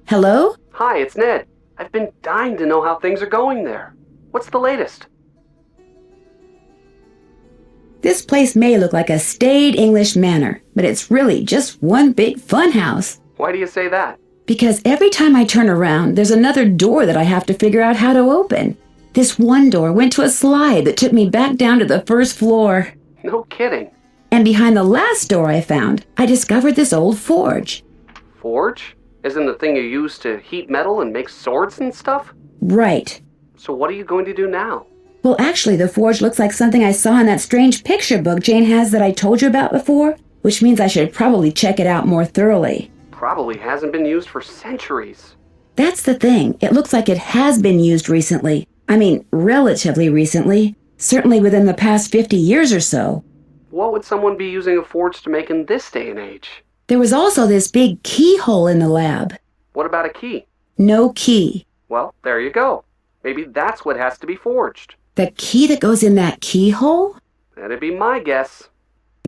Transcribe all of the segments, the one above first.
Hello? Hi, it's Ned. I've been dying to know how things are going there. What's the latest? This place may look like a staid English manor, but it's really just one big fun house. Why do you say that? Because every time I turn around, there's another door that I have to figure out how to open. This one door went to a slide that took me back down to the first floor. No kidding. And behind the last door I found, I discovered this old forge. Forge? Isn't the thing you use to heat metal and make swords and stuff? Right. So what are you going to do now? Well, actually, the forge looks like something I saw in that strange picture book Jane has that I told you about before, which means I should probably check it out more thoroughly. Probably hasn't been used for centuries. That's the thing. It looks like it has been used recently. I mean, relatively recently. Certainly within the past 50 years or so. What would someone be using a forge to make in this day and age? There was also this big keyhole in the lab. What about a key? No key. Well, there you go. Maybe that's what has to be forged. The key that goes in that keyhole? That'd be my guess.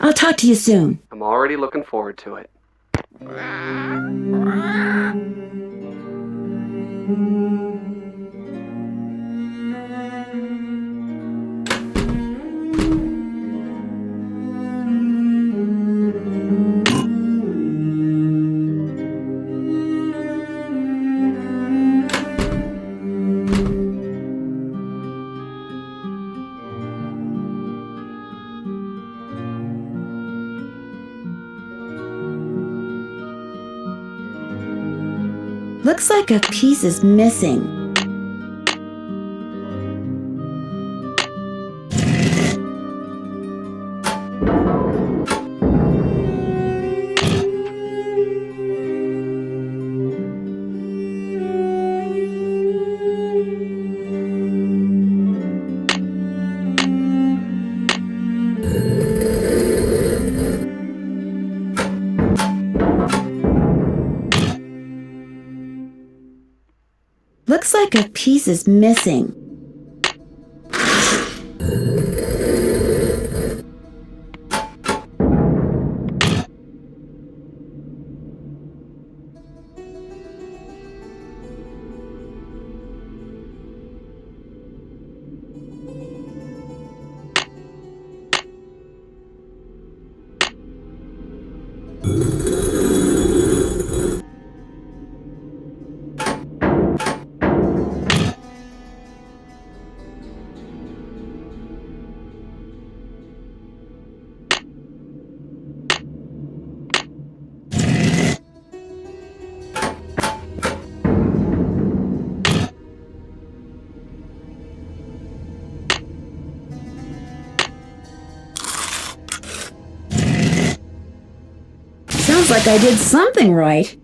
I'll talk to you soon. I'm already looking forward to it. Looks like a piece is missing. Looks like a piece is missing. Sounds like I did something right.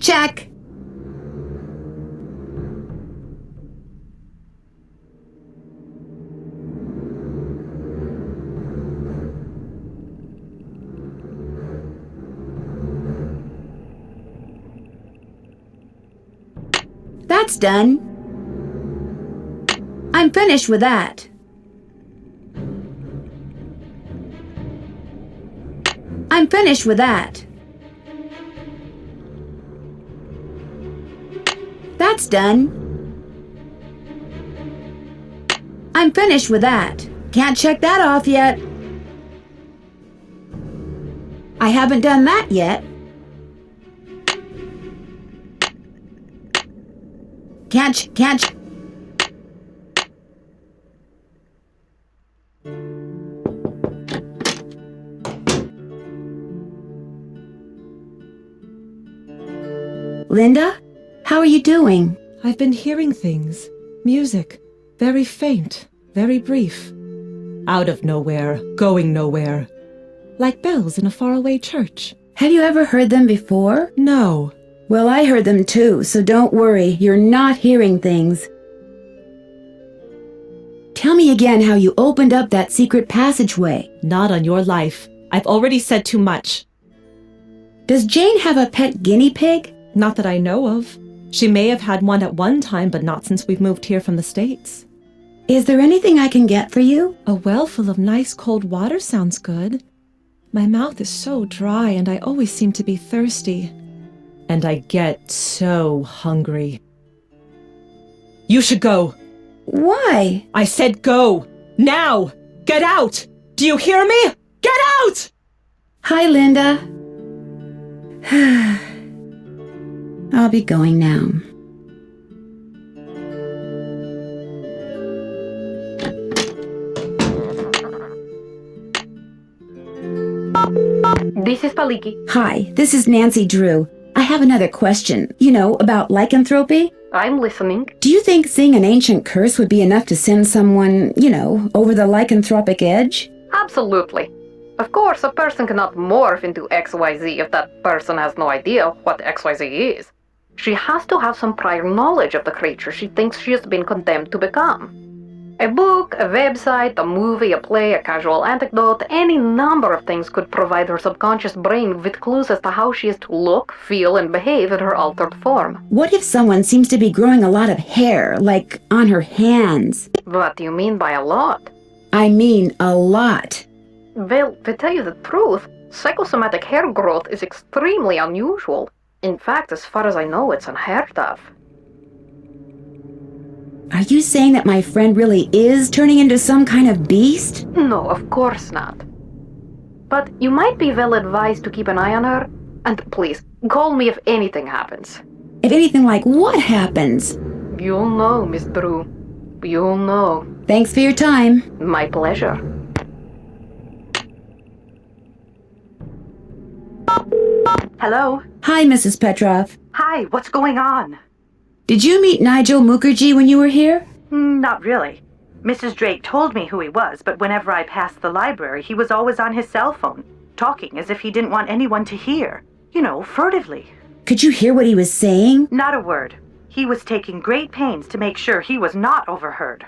Check. That's done. I'm finished with that. I'm finished with that. That's done. I'm finished with that. Can't check that off yet. I haven't done that yet. Can't. Linda, how are you doing? I've been hearing things. Music. Very faint. Very brief. Out of nowhere. Going nowhere. Like bells in a faraway church. Have you ever heard them before? No. Well, I heard them too, so don't worry. You're not hearing things. Tell me again how you opened up that secret passageway. Not on your life. I've already said too much. Does Jane have a pet guinea pig? Not that I know of. She may have had one at one time, but not since we've moved here from the States. Is there anything I can get for you? A well full of nice cold water sounds good. My mouth is so dry and I always seem to be thirsty. And I get so hungry. You should go. Why? I said go! Now! Get out! Do you hear me? Get out! Hi, Linda. I'll be going now. This is Paliki. Hi, this is Nancy Drew. I have another question. About lycanthropy? I'm listening. Do you think seeing an ancient curse would be enough to send someone, over the lycanthropic edge? Absolutely. Of course, a person cannot morph into XYZ if that person has no idea what XYZ is. She has to have some prior knowledge of the creature she thinks she has been condemned to become. A book, a website, a movie, a play, a casual anecdote, any number of things could provide her subconscious brain with clues as to how she is to look, feel, and behave in her altered form. What if someone seems to be growing a lot of hair, like on her hands? What do you mean by a lot? I mean a lot. Well, to tell you the truth, psychosomatic hair growth is extremely unusual. In fact, as far as I know, it's unheard of. Are you saying that my friend really is turning into some kind of beast? No, of course not. But you might be well advised to keep an eye on her. And please, call me if anything happens. If anything like what happens? You'll know, Miss Drew. You'll know. Thanks for your time. My pleasure. Hello? Hi, Mrs. Petrov. Hi, what's going on? Did you meet Nigel Mukherjee when you were here? Not really. Mrs. Drake told me who he was, but whenever I passed the library, he was always on his cell phone, talking as if he didn't want anyone to hear. Furtively. Could you hear what he was saying? Not a word. He was taking great pains to make sure he was not overheard.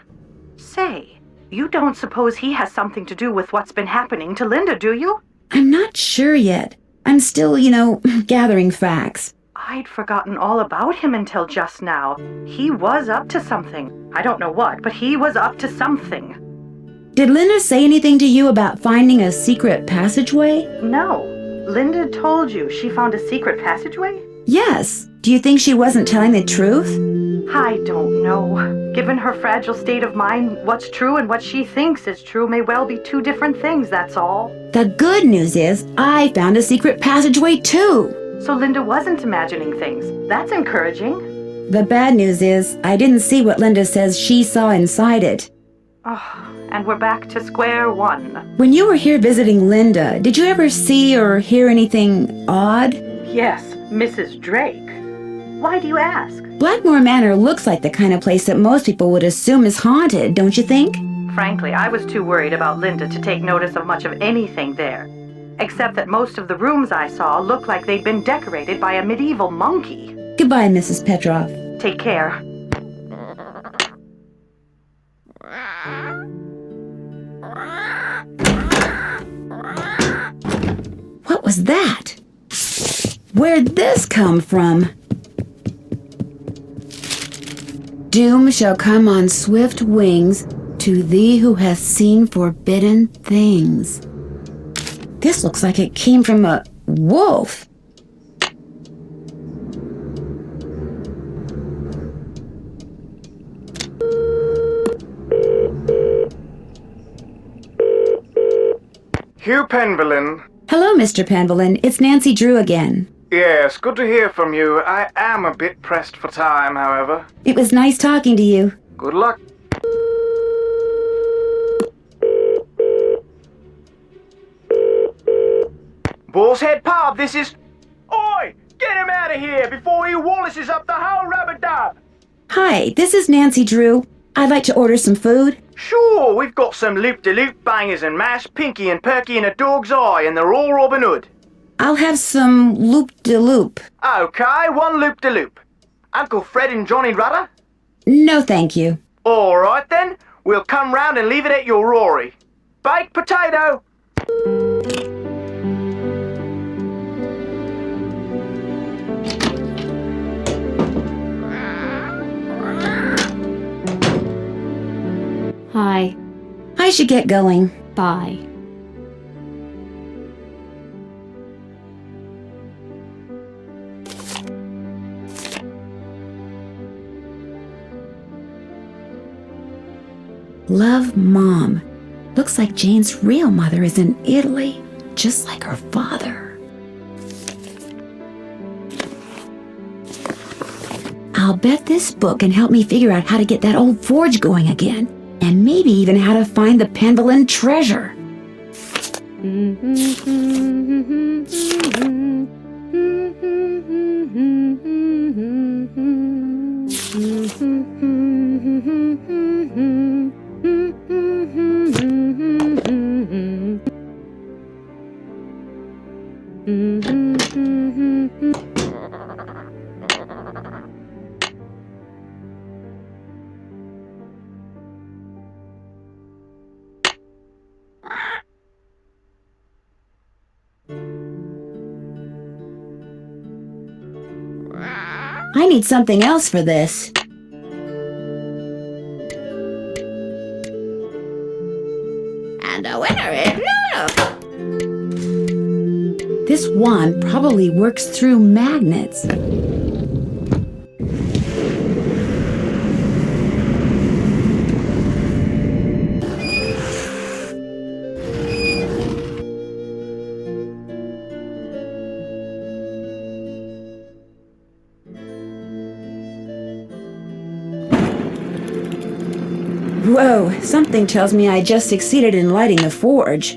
Say, you don't suppose he has something to do with what's been happening to Linda, do you? I'm not sure yet. I'm still, gathering facts. I'd forgotten all about him until just now. He was up to something. I don't know what, but he was up to something. Did Linda say anything to you about finding a secret passageway? No. Linda told you she found a secret passageway? Yes. Do you think she wasn't telling the truth? I don't know. Given her fragile state of mind, what's true and what she thinks is true may well be two different things, that's all. The good news is I found a secret passageway too. So Linda wasn't imagining things. That's encouraging. The bad news is I didn't see what Linda says she saw inside it. Oh, and we're back to square one. When you were here visiting Linda, did you ever see or hear anything odd? Yes, Mrs. Drake. Why do you ask? Blackmoor Manor looks like the kind of place that most people would assume is haunted, don't you think? Frankly, I was too worried about Linda to take notice of much of anything there. Except that most of the rooms I saw looked like they'd been decorated by a medieval monkey. Goodbye, Mrs. Petrov. Take care. What was that? Where'd this come from? Doom shall come on swift wings to thee who hath seen forbidden things. This looks like it came from a wolf. Hugh Penvillin. Hello, Mr. Penvillin. It's Nancy Drew again. Yes, good to hear from you. I am a bit pressed for time, however. It was nice talking to you. Good luck. Bull's Head Pub, this is... Oi! Get him out of here before he Wallaces up the whole rubber-dub! Hi, this is Nancy Drew. I'd like to order some food. Sure, we've got some loop-de-loop bangers and mash, pinky and perky and a dog's eye, and they're all Robin Hood. I'll have some loop-de-loop. Okay, one loop-de-loop. Uncle Fred and Johnny Rudder? No, thank you. All right then, we'll come round and leave it at your Rory. Baked potato! I should get going. Bye. Love, Mom. Looks like Jane's real mother is in Italy, just like her father. I'll bet this book can help me figure out how to get that old forge going again, and maybe even how to find the Pendleton treasure. I need something else for this. And the winner is Lulu. This wand probably works through magnets. Whoa, something tells me I just succeeded in lighting the forge.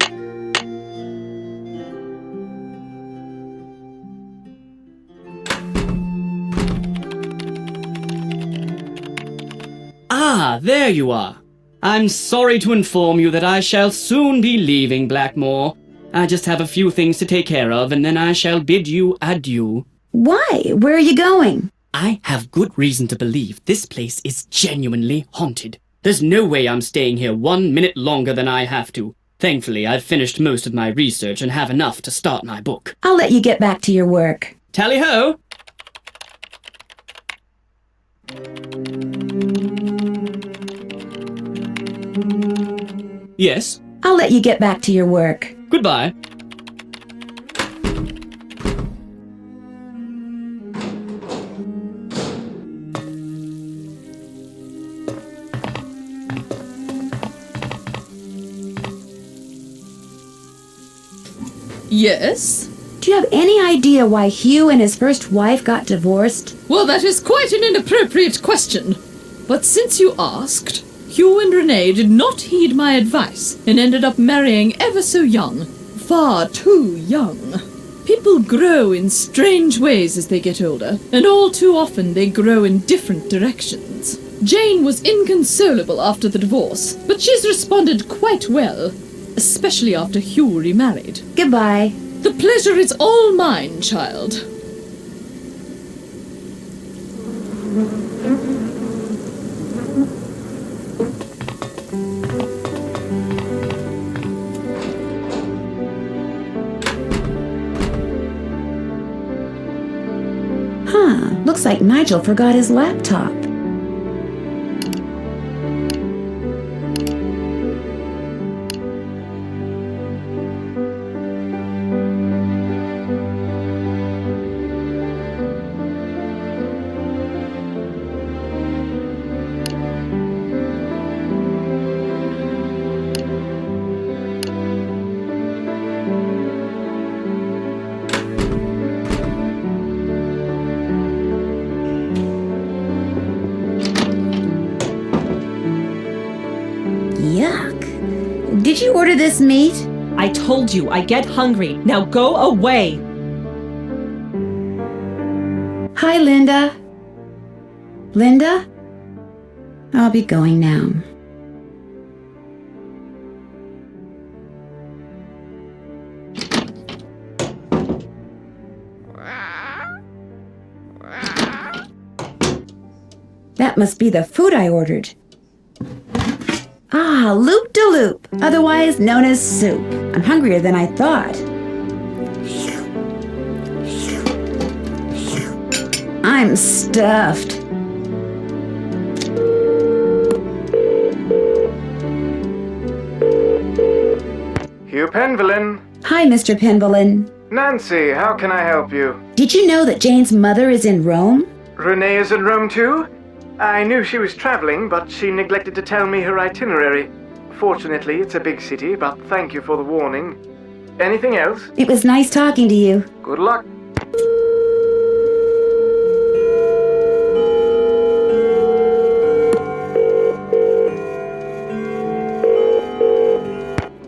Ah, there you are. I'm sorry to inform you that I shall soon be leaving Blackmoor. I just have a few things to take care of, and then I shall bid you adieu. Why? Where are you going? I have good reason to believe this place is genuinely haunted. There's no way I'm staying here 1 minute longer than I have to. Thankfully, I've finished most of my research and have enough to start my book. I'll let you get back to your work. Tally-ho! Yes? I'll let you get back to your work. Goodbye. Yes? Do you have any idea why Hugh and his first wife got divorced? Well, that is quite an inappropriate question. But since you asked, Hugh and Renee did not heed my advice and ended up marrying ever so young. Far too young. People grow in strange ways as they get older, and all too often they grow in different directions. Jane was inconsolable after the divorce, but she's responded quite well, especially after Hugh remarried. Goodbye. The pleasure is all mine, child. Looks like Nigel forgot his laptop. Yuck. Did you order this meat? I told you, I get hungry. Now go away. Hi, Linda. Linda? I'll be going now. That must be the food I ordered. Ah, loop-de-loop, otherwise known as soup. I'm hungrier than I thought. I'm stuffed. Penvelin. Hi, Mr. Penvelin. Nancy, how can I help you? Did you know that Jane's mother is in Rome? Renee is in Rome too? I knew she was traveling, but she neglected to tell me her itinerary. Fortunately, it's a big city, but thank you for the warning. Anything else? It was nice talking to you. Good luck.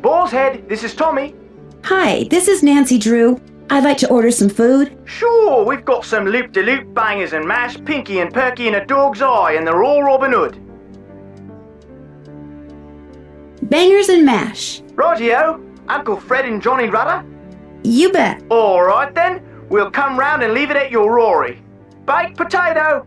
Boar's Head, this is Tommy. Hi, this is Nancy Drew. I'd like to order some food. Sure, we've got some loop-de-loop bangers and mash, pinky and perky and a dog's eye, and they're all Robin Hood. Bangers and mash. Rightio, Uncle Fred and Johnny Rudder? You bet. All right then, we'll come round and leave it at your Rory. Baked potato!